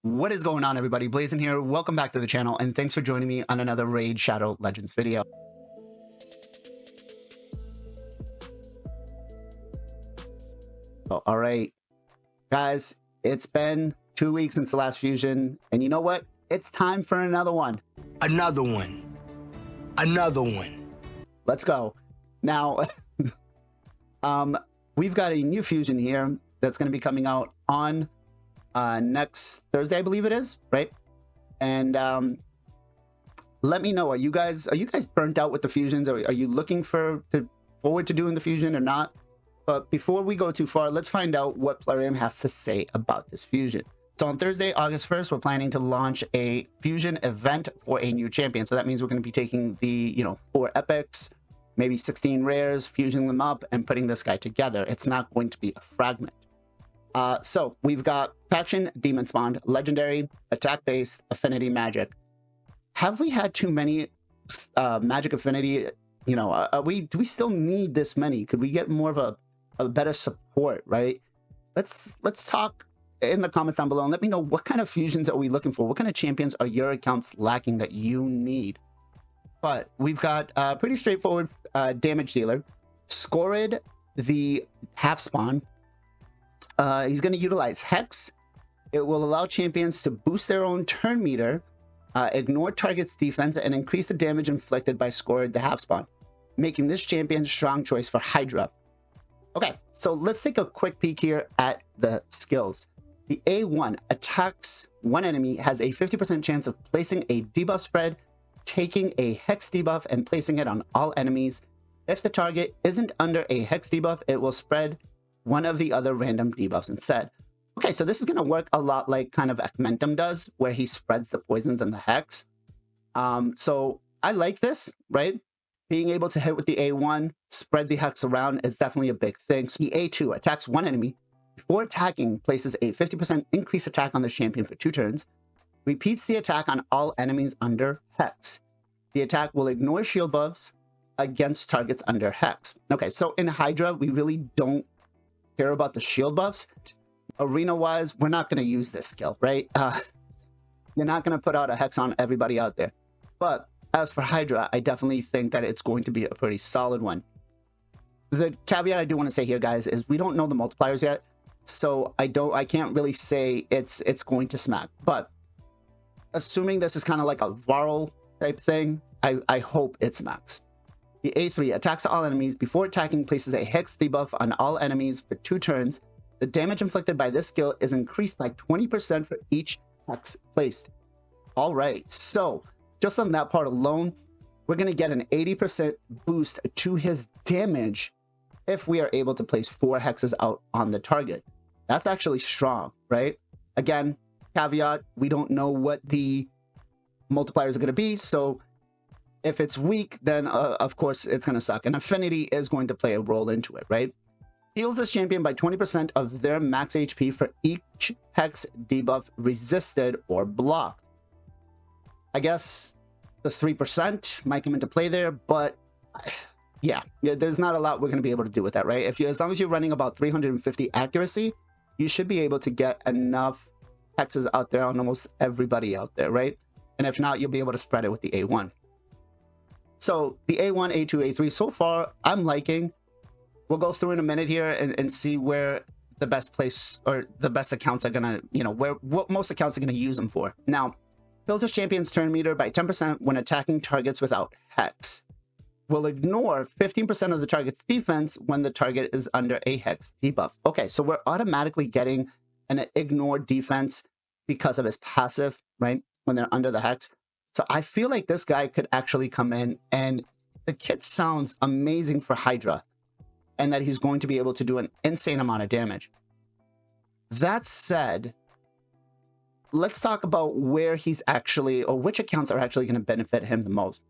What is going on, everybody? Blazing here. Welcome back to the channel, and thanks for joining me on another Raid Shadow Legends video. All right, guys, it's been 2 weeks since the last fusion, and you know what? It's time for another one. Another one. Another one. Let's go. Now, we've got a new fusion here that's going to be coming out on next Thursday, I believe it is, right? And let me know, are you guys burnt out with the fusions? Are you looking forward to doing the fusion or not? But before we go too far, let's find out what Plarium has to say about this fusion. So on Thursday, August 1st, we're planning to launch a fusion event for a new champion. So that means we're going to be taking the 4 epics, maybe 16 rares, fusing them up, and putting this guy together. It's not going to be a fragment. So we've got faction, demon spawned, legendary, attack based, affinity magic. Have we had too many magic affinity? Do we still need this many? Could we get more of a better support, right? Let's talk in the comments down below and let me know, what kind of fusions are we looking for? What kind of champions are your accounts lacking that you need? But we've got a pretty straightforward damage dealer. Skorid, the Halfspawn. He's going to utilize Hex. It will allow champions to boost their own turn meter, ignore target's defense, and increase the damage inflicted by Skorid, the Halfspawn, making this champion a strong choice for Hydra. Okay, so let's take a quick peek here at the skills. The A1 attacks one enemy, has a 50% chance of placing a debuff spread, taking a Hex debuff, and placing it on all enemies. If the target isn't under a Hex debuff, it will spread one of the other random debuffs instead. Okay, so this is going to work a lot like kind of Akmentum does, where he spreads the poisons and the Hex. So I like this, right? Being able to hit with the A1, spread the Hex around is definitely a big thing. So the A2 attacks one enemy. Before attacking, places a 50% increased attack on the champion for 2 turns. Repeats the attack on all enemies under Hex. The attack will ignore shield buffs against targets under Hex. Okay, so in Hydra, we really don't care about the shield buffs. Arena-wise, we're not going to use this skill, right? You're not going to put out a Hex on everybody out there. But as for Hydra, I definitely think that it's going to be a pretty solid one. The caveat I do want to say here, guys, is we don't know the multipliers yet. So I can't really say it's going to smack. But assuming this is kind of like a Varl type thing, I hope it smacks. The A3 attacks all enemies. Before attacking, places a Hex debuff on all enemies for 2 turns. The damage inflicted by this skill is increased by 20% for each Hex placed. All right, so just on that part alone, we're going to get an 80% boost to his damage if we are able to place 4 hexes out on the target. That's actually strong, right? Again, caveat, we don't know what the multipliers are going to be, so if it's weak, then of course it's going to suck. And affinity is going to play a role into it, right? Heals this champion by 20% of their max HP for each Hex debuff resisted or blocked. I guess the 3% might come into play there, but yeah, there's not a lot we're going to be able to do with that, right? As long as you're running about 350 accuracy, you should be able to get enough hexes out there on almost everybody out there, right? And if not, you'll be able to spread it with the A1. So the A1, A2, A3, so far, I'm liking. We'll go through in a minute here and see where the best place or the best accounts are going to, what most accounts are going to use them for. Now, fills a champion's turn meter by 10% when attacking targets without Hex. Will ignore 15% of the target's defense when the target is under a Hex debuff. Okay, so we're automatically getting an ignore defense because of his passive, right? When they're under the Hex. So I feel like this guy could actually come in, and the kit sounds amazing for Hydra, and that he's going to be able to do an insane amount of damage. That said, let's talk about where he's actually, or which accounts are actually going to benefit him the most.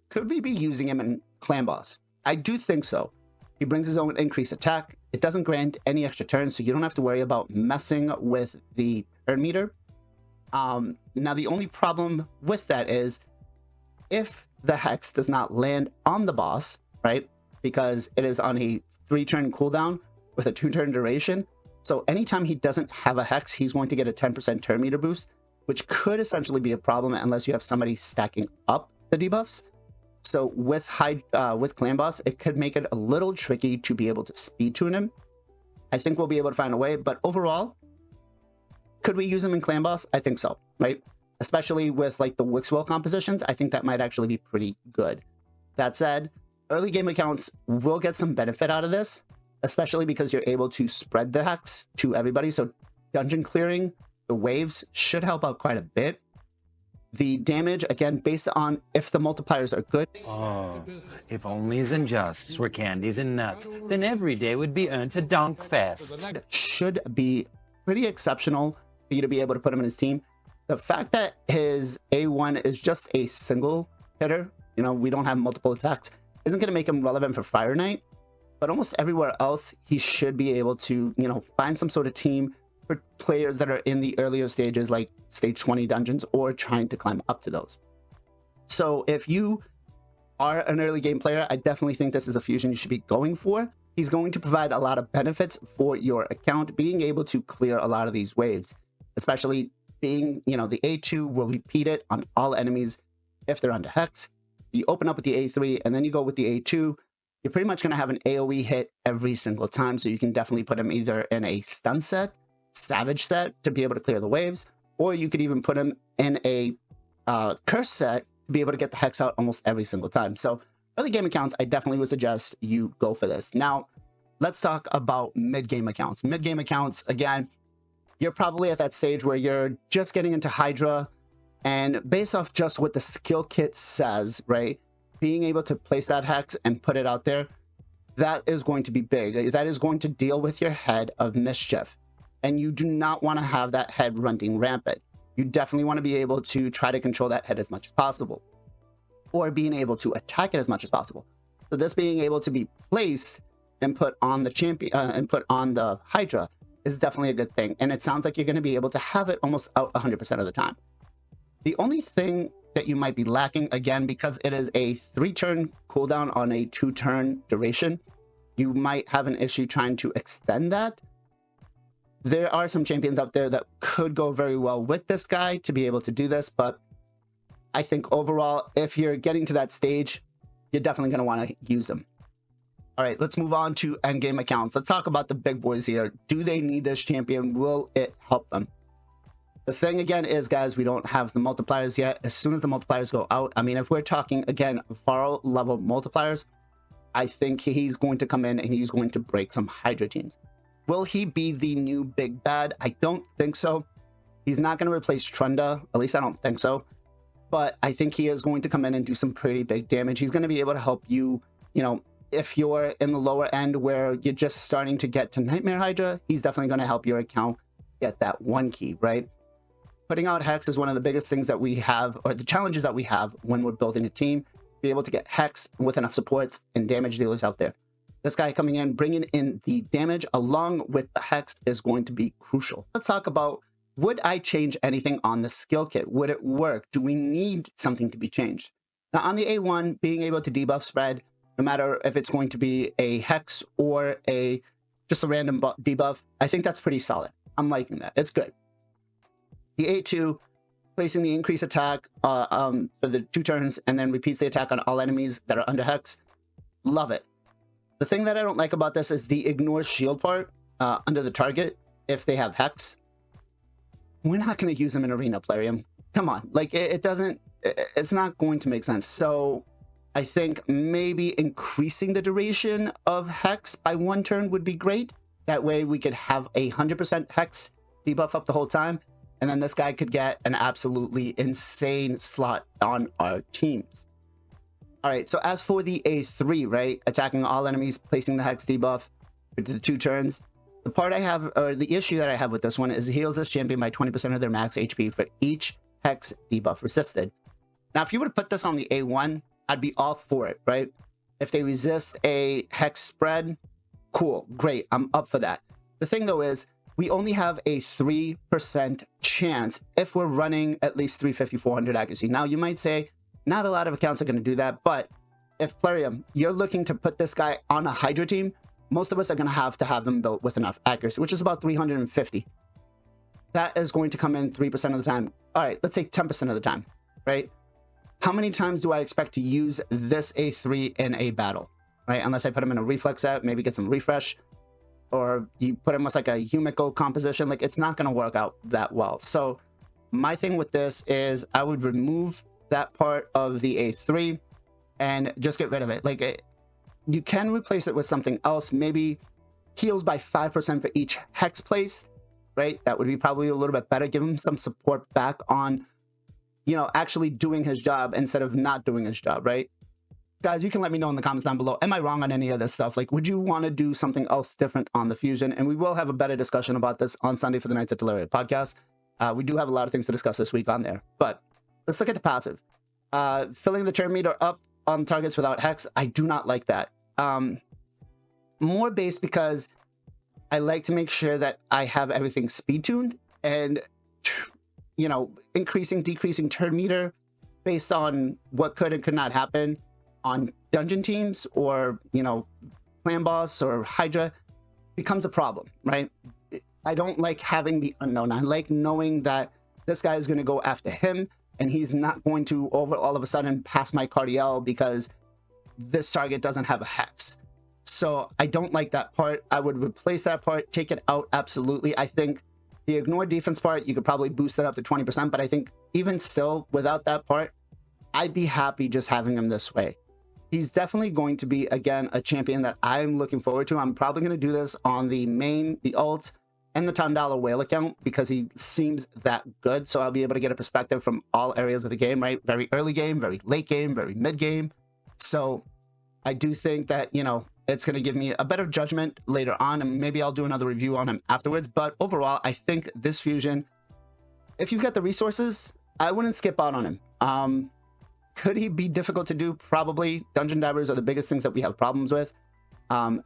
Could we be using him in Clan Boss? I do think so. He brings his own increased attack. It doesn't grant any extra turns, so you don't have to worry about messing with the turn meter. Now, the only problem with that is if the Hex does not land on the boss, right? Because it is on a 3-turn cooldown with a 2-turn duration. So anytime he doesn't have a Hex, he's going to get a 10% turn meter boost. which could essentially be a problem unless you have somebody stacking up the debuffs. So with Clan Boss, it could make it a little tricky to be able to speed tune him. I think we'll be able to find a way, but overall, could we use him in Clan Boss? I think so, right? Especially with like the Wixwell compositions, I think that might actually be pretty good. That said, early game accounts will get some benefit out of this, especially because you're able to spread the hex to everybody. So dungeon clearing, the waves should help out quite a bit. The damage, again, based on if the multipliers are good. Oh, if onlys and justs were candies and nuts, then every day would be earned to Donk Fest. Should be pretty exceptional for you to be able to put him in his team. The fact that his A1 is just a single hitter, you know, we don't have multiple attacks, isn't going to make him relevant for Fire Knight. But almost everywhere else, he should be able to, you know, find some sort of team for players that are in the earlier stages, like stage 20 dungeons, or trying to climb up to those. So if you are an early game player, I definitely think this is a fusion you should be going for. He's going to provide a lot of benefits for your account, being able to clear a lot of these waves, especially being, you know, the A2 will repeat it on all enemies if they're under hex. You open up with the A3 and then you go with the A2, you're pretty much going to have an AoE hit every single time. So you can definitely put him either in a stun set, savage set to be able to clear the waves, or you could even put him in a curse set to be able to get the hex out almost every single time. So early game accounts, I definitely would suggest you go for this. Now, let's talk about mid-game accounts. Mid-game accounts, again, you're probably at that stage where you're just getting into Hydra, and based off just what the skill kit says, right, being able to place that hex and put it out there, that is going to be big. That is going to deal with your head of mischief. And you do not want to have that head running rampant. You definitely want to be able to try to control that head as much as possible, or being able to attack it as much as possible. So this being able to be placed and put on the champion and put on the Hydra is definitely a good thing. And it sounds like you're going to be able to have it almost out 100% of the time. The only thing that you might be lacking, again, because it is a 3-turn cooldown on a 2-turn duration, you might have an issue trying to extend that. There are some champions out there that could go very well with this guy to be able to do this, but I think overall, if you're getting to that stage, you're definitely going to want to use them. All right, let's move on to endgame accounts. Let's talk about the big boys here. Do they need this champion? Will it help them? The thing again is, guys, we don't have the multipliers yet. As soon as the multipliers go out, I mean, if we're talking, again, Varl level multipliers, I think he's going to come in and he's going to break some Hydra teams. Will he be the new big bad? I don't think so. He's not going to replace Trunda. At least I don't think so. But I think he is going to come in and do some pretty big damage. He's going to be able to help you, you know, if you're in the lower end where you're just starting to get to Nightmare Hydra, he's definitely going to help your account get that 1 key, right? Putting out Hex is one of the biggest things that we have, or the challenges that we have when we're building a team. Be able to get Hex with enough supports and damage dealers out there. This guy coming in, bringing in the damage along with the Hex is going to be crucial. Let's talk about, would I change anything on the skill kit? Would it work? Do we need something to be changed? Now on the A1, being able to debuff spread, no matter if it's going to be a Hex or just a random debuff, I think that's pretty solid. I'm liking that. It's good. The A2, placing the increased attack for the 2 turns and then repeats the attack on all enemies that are under Hex. Love it. The thing that I don't like about this is the ignore shield part under the target if they have Hex. We're not going to use them in Arena, Plarium. Come on. Like, it's not going to make sense. So I think maybe increasing the duration of Hex by 1 turn would be great. That way we could have 100% Hex debuff up the whole time. And then this guy could get an absolutely insane slot on our teams. All right, so as for the A3, right, attacking all enemies, placing the Hex debuff for the 2 turns, the part I have, or the issue that I have with this one is it heals this champion by 20% of their max HP for each Hex debuff resisted. Now, if you were to put this on the A1, I'd be all for it, right? If they resist a Hex spread, cool, great, I'm up for that. The thing, though, is we only have a 3% chance if we're running at least 350, 400 accuracy. Now, you might say, not a lot of accounts are going to do that, but if Plarium, you're looking to put this guy on a Hydra team, most of us are going to have them built with enough accuracy, which is about 350. that is going to come in 3% of the time. All right, let's say 10% of the time, right? How many times do I expect to use this A3 in a battle, right? Unless I put him in a reflex set, maybe get some refresh, or you put him with like a Humiko composition, like it's not going to work out that well. So my thing with this is I would remove that part of the A3 and just get rid of it. Like you can replace it with something else, maybe heals by 5% for each hex place, right? That would be probably a little bit better. Give him some support back on, you know, actually doing his job instead of not doing his job, right? Guys, you can let me know in the comments down below. Am I wrong on any of this stuff? Like, would you want to do something else different on the Fusion? And we will have a better discussion about this on Sunday for the Knights of Teleria podcast. We do have a lot of things to discuss this week on there. But let's look at the passive. Filling the turn meter up on targets without Hex. I do not like that. More based because I like to make sure that I have everything speed tuned and, you know, increasing, decreasing turn meter based on what could and could not happen on dungeon teams or, you know, clan boss or Hydra becomes a problem, right? I don't like having the unknown. I like knowing that this guy is going to go after him and he's not going to all of a sudden pass my Cardiel because this target doesn't have a Hex. So I don't like that part. I would replace that part, take it out. Absolutely. I think the ignore defense part, you could probably boost it up to 20%, but I think even still without that part, I'd be happy just having him this way. He's definitely going to be, again, a champion that I'm looking forward to. I'm probably going to do this on the main, the ult, and the $10 whale account because he seems that good. So I'll be able to get a perspective from all areas of the game, right? Very early game, very late game, very mid game. So I do think that, you know, it's going to give me a better judgment later on, and maybe I'll do another review on him afterwards. But overall, I think this Fusion, if you've got the resources, I wouldn't skip out on him. Could he be difficult to do? Probably. Dungeon divers are the biggest things that we have problems with.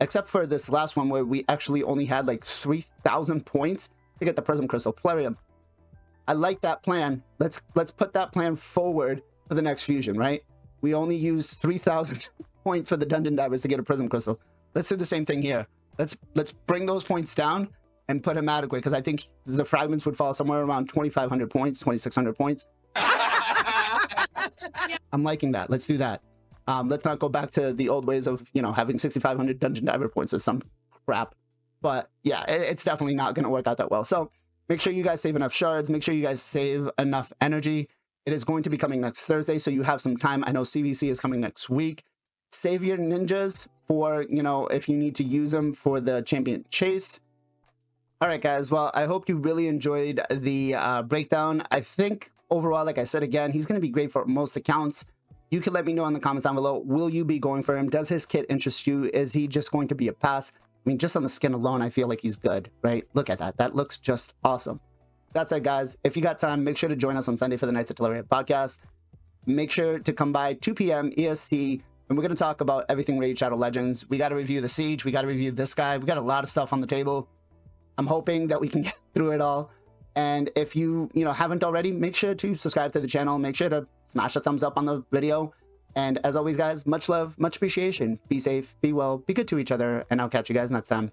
Except for this last one where we actually only had like 3,000 points to get the Prism Crystal Plarium. I like that plan. Let's put that plan forward for the next Fusion, right? We only used 3,000 points for the Dungeon divers to get a Prism Crystal. Let's do the same thing here. Let's bring those points down and put him adequate because I think the fragments would fall somewhere around 2,500 points, 2,600 points. I'm liking that. Let's do that. Let's not go back to the old ways of, you know, having 6,500 dungeon diver points or some crap. But yeah, it's definitely not going to work out that well. So make sure you guys save enough shards. Make sure you guys save enough energy. It is going to be coming next Thursday, so you have some time. I know CVC is coming next week. Save your ninjas for, you know, if you need to use them for the champion chase. All right, guys. Well, I hope you really enjoyed the breakdown. I think overall, like I said, again, he's going to be great for most accounts. You can let me know in the comments down below. Will you be going for him? Does his kit interest you? Is he just going to be a pass? I mean, just on the skin alone, I feel like he's good, right? Look at that. That looks just awesome. That's it, guys. If you got time, make sure to join us on Sunday for the Knights of Teleria podcast. Make sure to come by 2 p.m. EST, and we're going to talk about everything Raid Shadow Legends. We got to review the Siege. We got to review this guy. We got a lot of stuff on the table. I'm hoping that we can get through it all. And if you haven't already, make sure to subscribe to the channel. Make sure to smash a thumbs up on the video. And as always, guys, much love, much appreciation. Be safe, be well, be good to each other, and I'll catch you guys next time.